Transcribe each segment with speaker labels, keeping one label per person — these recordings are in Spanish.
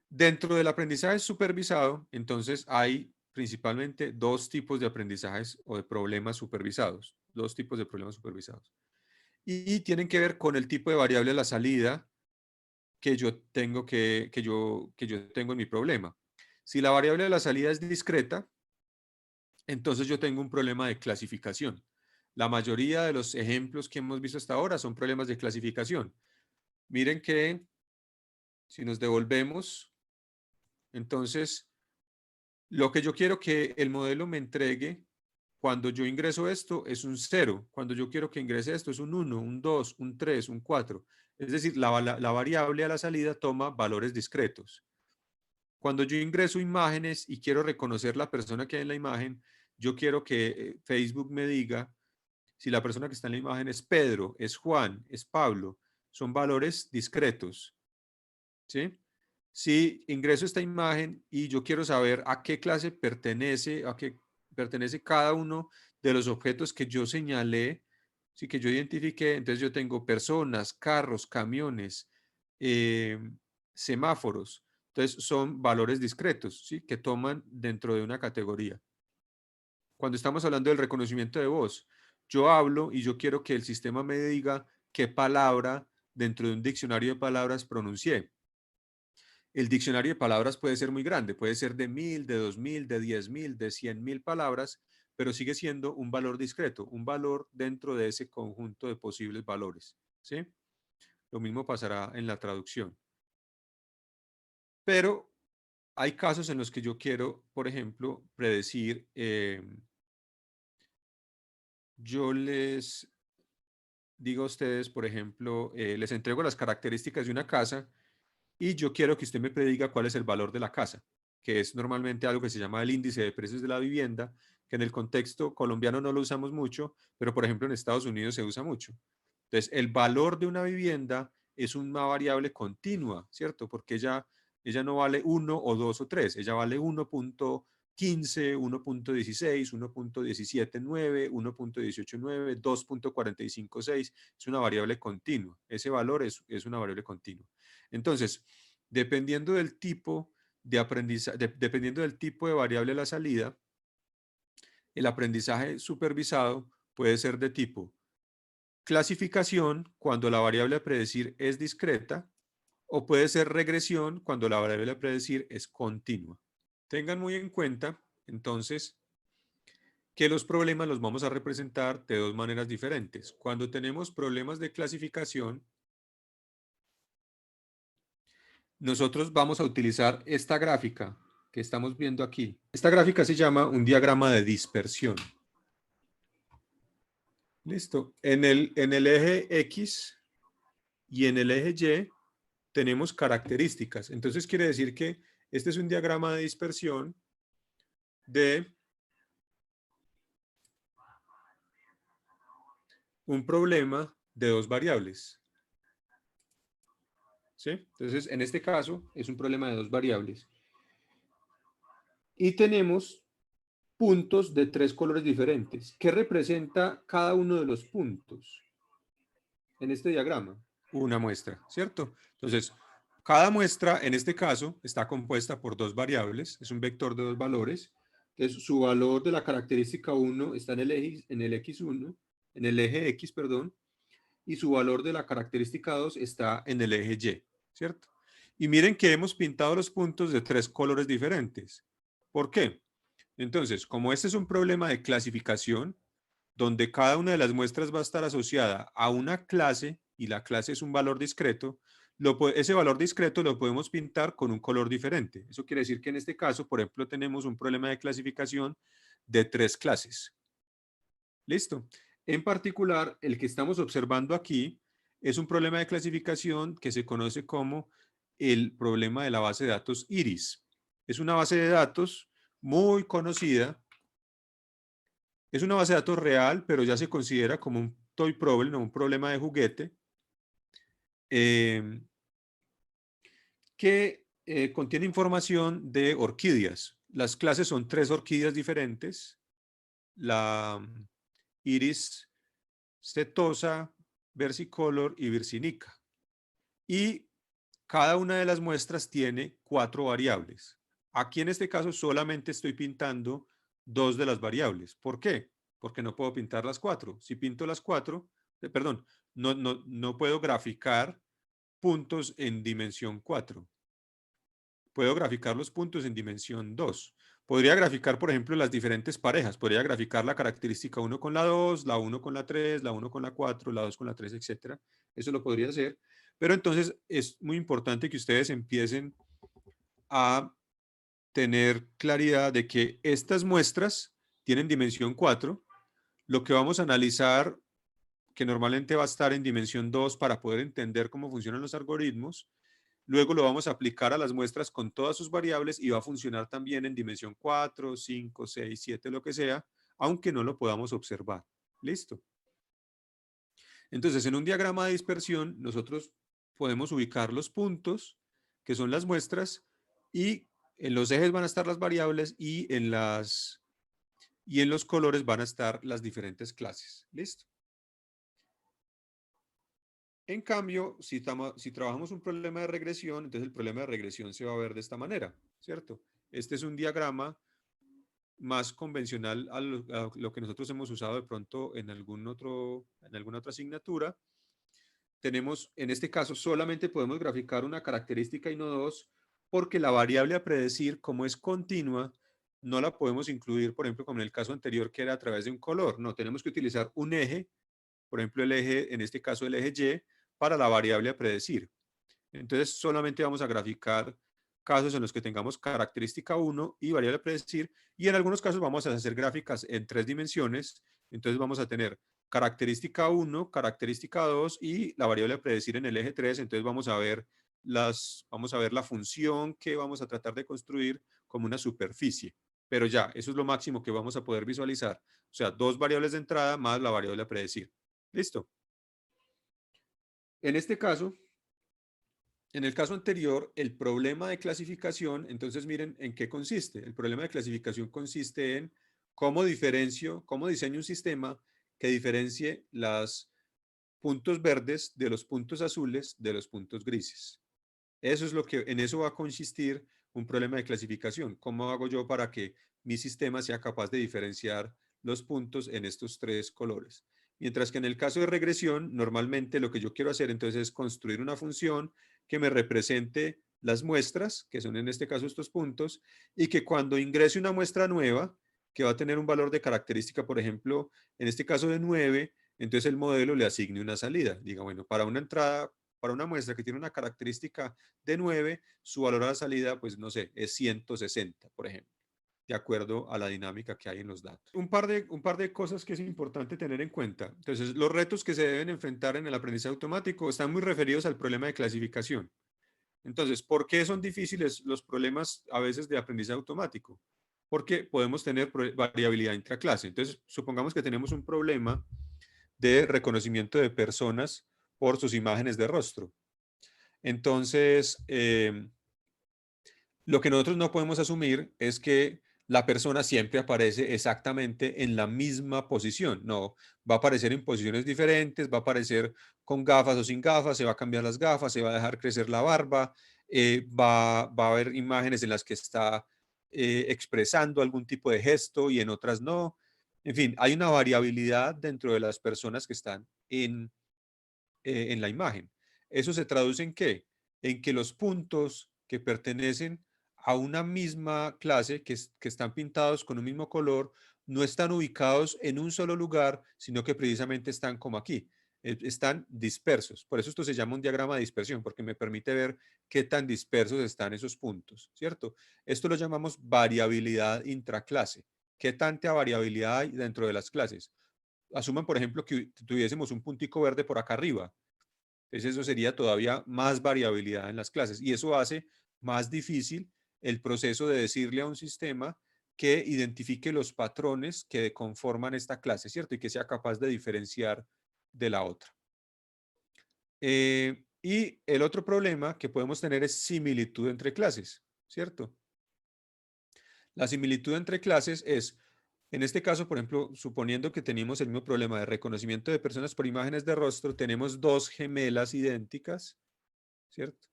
Speaker 1: Dentro del aprendizaje supervisado, entonces hay principalmente dos tipos de aprendizajes o de problemas supervisados, dos tipos de problemas supervisados. Y tienen que ver con el tipo de variable a la salida que yo tengo que yo tengo en mi problema. Si la variable de la salida es discreta, entonces yo tengo un problema de clasificación. La mayoría de los ejemplos que hemos visto hasta ahora son problemas de clasificación. Miren que si nos devolvemos, entonces lo que yo quiero que el modelo me entregue cuando yo ingreso esto es un 0. Cuando yo quiero que ingrese esto es un 1, un 2, un 3, un 4. Es decir, la variable a la salida toma valores discretos. Cuando yo ingreso imágenes y quiero reconocer la persona que hay en la imagen, yo quiero que Facebook me diga si la persona que está en la imagen es Pedro, es Juan, es Pablo. Son valores discretos. ¿Sí? Si ingreso esta imagen y yo quiero saber a qué clase pertenece, a qué pertenece cada uno de los objetos que yo señalé, sí, que yo identifiqué, entonces yo tengo personas, carros, camiones, eh, semáforos. Entonces son valores discretos, ¿sí? Que toman dentro de una categoría. Cuando estamos hablando del reconocimiento de voz, yo hablo y yo quiero que el sistema me diga qué palabra dentro de un diccionario de palabras pronuncié. El diccionario de palabras puede ser muy grande, puede ser de 1000, de 2000, de 10.000, de 100.000 palabras, pero sigue siendo un valor discreto, un valor dentro de ese conjunto de posibles valores. ¿Sí? Lo mismo pasará en la traducción. Pero hay casos en los que yo quiero, por ejemplo, predecir, yo les digo a ustedes, por ejemplo, les entrego las características de una casa y yo quiero que usted me prediga cuál es el valor de la casa, que es normalmente algo que se llama el índice de precios de la vivienda, que en el contexto colombiano no lo usamos mucho, pero por ejemplo en Estados Unidos se usa mucho. Entonces, el valor de una vivienda es una variable continua, ¿cierto? Porque ella no vale 1 o 2 o 3, ella vale 1.15, 1.16, 1.179, 1.189, 2.456, es una variable continua. Ese valor es una variable continua. Entonces, dependiendo del tipo de aprendizaje, dependiendo del tipo de variable a la salida, el aprendizaje supervisado puede ser de tipo clasificación cuando la variable a predecir es discreta o puede ser regresión cuando la variable a predecir es continua. Tengan muy en cuenta, entonces, que los problemas los vamos a representar de dos maneras diferentes. Cuando tenemos problemas de clasificación, nosotros vamos a utilizar esta gráfica que estamos viendo aquí. Esta gráfica se llama un diagrama de dispersión. Listo. En el eje X y en el eje Y tenemos características. Entonces quiere decir que este es un diagrama de dispersión de un problema de dos variables. ¿Sí? Entonces, en este caso, es un problema de dos variables. Y tenemos puntos de tres colores diferentes. ¿Qué representa cada uno de los puntos en este diagrama? Una muestra, ¿cierto? Entonces, cada muestra, en este caso, está compuesta por dos variables, es un vector de dos valores. Entonces, su valor de la característica 1 está en el X1, en el eje X, perdón, y su valor de la característica 2 está en el eje Y, ¿cierto? Y miren que hemos pintado los puntos de tres colores diferentes. ¿Por qué? Entonces, como este es un problema de clasificación, donde cada una de las muestras va a estar asociada a una clase y la clase es un valor discreto, ese valor discreto lo podemos pintar con un color diferente. Eso quiere decir que en este caso, por ejemplo, tenemos un problema de clasificación de tres clases. ¿Listo? En particular, el que estamos observando aquí es un problema de clasificación que se conoce como el problema de la base de datos IRIS. Es una base de datos muy conocida. Es una base de datos real, pero ya se considera como un toy problem o un problema de juguete eh, que contiene información de orquídeas. Las clases son tres orquídeas diferentes. La Iris setosa, versicolor y virsinica. Y cada una de las muestras tiene 4 variables. Aquí en este caso solamente estoy pintando 2 de las variables. ¿Por qué? Porque no puedo pintar las 4. Si pinto las 4, perdón, no puedo graficar puntos en dimensión 4. Puedo graficar los puntos en dimensión 2. Podría graficar, por ejemplo, las diferentes parejas. Podría graficar la característica 1 con la 2, la 1 con la 3, la 1 con la 4, la 2 con la 3, etcétera. Eso lo podría hacer. Pero entonces es muy importante que ustedes empiecen a tener claridad de que estas muestras tienen dimensión 4. Lo que vamos a analizar, que normalmente va a estar en dimensión 2 para poder entender cómo funcionan los algoritmos, luego lo vamos a aplicar a las muestras con todas sus variables y va a funcionar también en dimensión 4, 5, 6, 7, lo que sea, aunque no lo podamos observar. ¿Listo? Entonces, en un diagrama de dispersión, nosotros podemos ubicar los puntos, que son las muestras, y en los ejes van a estar las variables y en los colores van a estar las diferentes clases. ¿Listo? En cambio, si trabajamos un problema de regresión, entonces el problema de regresión se va a ver de esta manera, ¿cierto? Este es un diagrama más convencional a lo que nosotros hemos usado de pronto en alguna otra asignatura. Tenemos, en este caso, solamente podemos graficar una característica y no dos, porque la variable a predecir, como es continua, no la podemos incluir, por ejemplo, como en el caso anterior, que era a través de un color. No, tenemos que utilizar un eje, por ejemplo, el eje, en este caso el eje Y, para la variable a predecir. Entonces, solamente vamos a graficar casos en los que tengamos característica 1 y variable a predecir, y en algunos casos vamos a hacer gráficas en 3 dimensiones. Entonces, vamos a tener característica 1, característica 2 y la variable a predecir en el eje 3. Entonces, vamos a ver la función que vamos a tratar de construir como una superficie. Pero ya, eso es lo máximo que vamos a poder visualizar. O sea, 2 variables de entrada más la variable a predecir. ¿Listo? En este caso, en el caso anterior, el problema de clasificación, entonces miren en qué consiste. El problema de clasificación consiste en cómo diseño un sistema que diferencie los puntos verdes de los puntos azules de los puntos grises. En eso va a consistir un problema de clasificación. ¿Cómo hago yo para que mi sistema sea capaz de diferenciar los puntos en estos 3 colores? Mientras que en el caso de regresión, normalmente lo que yo quiero hacer entonces es construir una función que me represente las muestras, que son en este caso estos puntos, y que cuando ingrese una muestra nueva, que va a tener un valor de característica, por ejemplo, en este caso de 9, entonces el modelo le asigne una salida. Diga, bueno, para una entrada, para una muestra que tiene una característica de 9, su valor a la salida, pues no sé, es 160, por ejemplo, de acuerdo a la dinámica que hay en los datos. Un par de cosas que es importante tener en cuenta. Entonces, los retos que se deben enfrentar en el aprendizaje automático están muy referidos al problema de clasificación. Entonces, ¿por qué son difíciles los problemas a veces de aprendizaje automático? Porque podemos tener variabilidad intraclase. Entonces, supongamos que tenemos un problema de reconocimiento de personas por sus imágenes de rostro. Entonces, lo que nosotros no podemos asumir es que la persona siempre aparece exactamente en la misma posición. No, va a aparecer en posiciones diferentes, va a aparecer con gafas o sin gafas, se va a cambiar las gafas, se va a dejar crecer la barba, va a haber imágenes en las que está expresando algún tipo de gesto y en otras no. En fin, hay una variabilidad dentro de las personas que están en la imagen. ¿Eso se traduce en qué? En que los puntos que pertenecen a una misma clase, que están pintados con un mismo color, no están ubicados en un solo lugar, sino que precisamente están como aquí, están dispersos. Por eso esto se llama un diagrama de dispersión, porque me permite ver qué tan dispersos están esos puntos, ¿cierto? Esto lo llamamos variabilidad intraclase. ¿Qué tanta variabilidad hay dentro de las clases? Asuman, por ejemplo, que tuviésemos un puntico verde por acá arriba. Entonces eso sería todavía más variabilidad en las clases y eso hace más difícil el proceso de decirle a un sistema que identifique los patrones que conforman esta clase, ¿cierto? Y que sea capaz de diferenciar de la otra. Y el otro problema que podemos tener es similitud entre clases, ¿cierto? La similitud entre clases es, en este caso, por ejemplo, suponiendo que tenemos el mismo problema de reconocimiento de personas por imágenes de rostro, tenemos 2 gemelas idénticas, ¿cierto?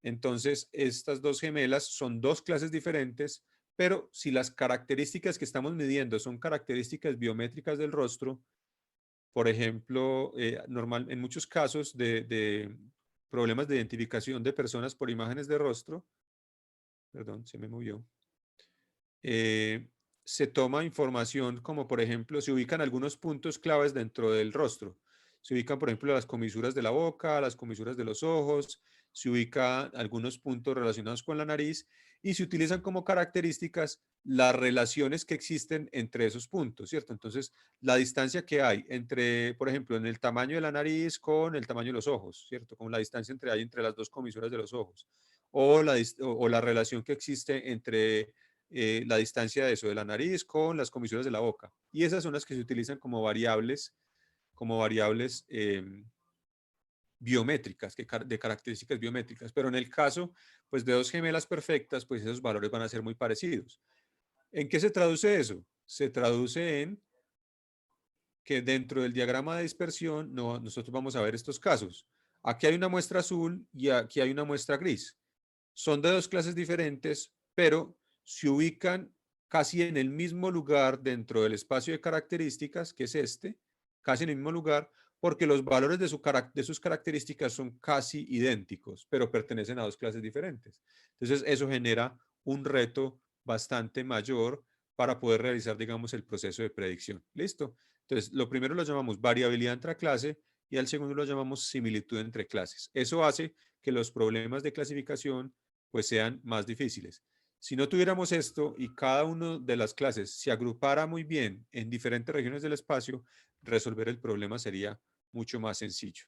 Speaker 1: Entonces, estas dos gemelas son dos clases diferentes, pero si las características que estamos midiendo son características biométricas del rostro, por ejemplo, en muchos casos de problemas de identificación de personas por imágenes de rostro, perdón, se me movió, eh, se toma información como, por ejemplo, se ubican algunos puntos claves dentro del rostro. Se ubican, por ejemplo, las comisuras de la boca, las comisuras de los ojos, se ubican algunos puntos relacionados con la nariz y se utilizan como características las relaciones que existen entre esos puntos, ¿cierto? Entonces, la distancia que hay entre, por ejemplo, en el tamaño de la nariz con el tamaño de los ojos, ¿cierto? Como la distancia hay entre las dos comisuras de los ojos. O la relación que existe entre la distancia de eso, de la nariz con las comisuras de la boca. Y esas son las que se utilizan como variables biométricas, de características biométricas. Pero en el caso, pues, de dos gemelas perfectas, pues esos valores van a ser muy parecidos. ¿En qué se traduce eso? Se traduce en que dentro del diagrama de dispersión nosotros vamos a ver estos casos. Aquí hay una muestra azul y aquí hay una muestra gris. Son de dos clases diferentes, pero se ubican casi en el mismo lugar dentro del espacio de características, que es este, casi en el mismo lugar, porque los valores de sus características son casi idénticos, pero pertenecen a dos clases diferentes. Entonces, eso genera un reto bastante mayor para poder realizar, digamos, el proceso de predicción. ¿Listo? Entonces, lo primero lo llamamos variabilidad entre clase y al segundo lo llamamos similitud entre clases. Eso hace que los problemas de clasificación pues sean más difíciles. Si no tuviéramos esto y cada una de las clases se agrupara muy bien en diferentes regiones del espacio, resolver el problema sería mucho más sencillo.